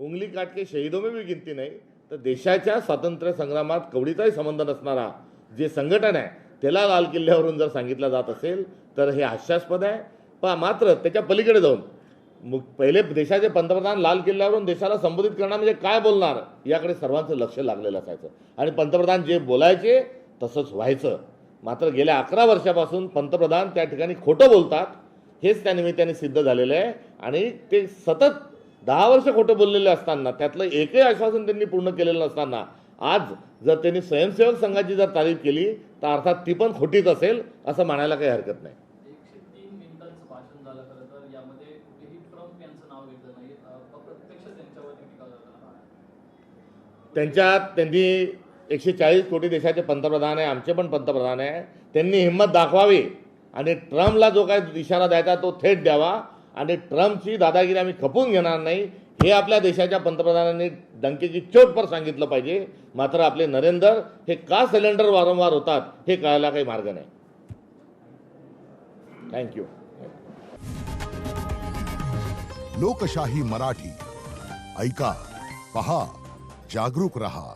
उंगली काट के शहीदों में भी गिनती नाही, तर देशाच्या स्वातंत्र्य संग्रामात कवडीचाही संबंध नसणारा जे संघटन आहे त्याला लाल किल्ल्यावरून जर सांगितलं जात असेल तर हे हास्यास्पद आहे. पण मात्र त्याच्या पलीकडे जाऊन पहिले देशाचे पंतप्रधान लाल किल्ल्यावरून देशाला संबोधित करणार म्हणजे काय बोलणार याकडे सर्वांचं लक्ष लागलेलं असायचं आणि पंतप्रधान जे बोलायचे तसंच व्हायचं. मात्र गेल्या 11 वर्षापासून पंतप्रधान त्या ठिकाणी खोटं बोलतात हेच त्या निमित्ताने सिद्ध झालेलं आहे. आणि ते सतत 10 वर्ष खोटं बोललेले असताना त्यातलं एकही आश्वासन त्यांनी पूर्ण केलेलं नसताना आज जर त्यांनी स्वयंसेवक संघाची जर तारीफ केली तर अर्थात ती पण खोटीच असेल असं म्हणायला काही हरकत नाही. 103 मिनिटांचं भाषण झालं. खरं तर यामध्ये कुठेही ट्रम्प यांचं नाव घेतलं नाही. अप्रत्यक्ष त्यांच्यावरती टीका करताना त्यांनी 140 कोटी देशाचे पंतप्रधान आहे, आमचे पण पंतप्रधान आहे, त्यांनी हिंमत दाखवावी आणि ट्रम्पला जो काय इशारा द्यायचा तो थेट द्यावा आणि ट्रम्पची दादागिरी आम्ही खपून घेणार नाही हे आपल्या देशाच्या पंतप्रधानांनी डंकेची चोट पर सांगितलं पाहिजे. मात्र आपले नरेंद्र हे का सिलेंडर वारंवार होतात हे कळायला काही मार्ग नाही. थँक्यू. लोकशाही मराठी ऐका, पहा, जागरूक रहा.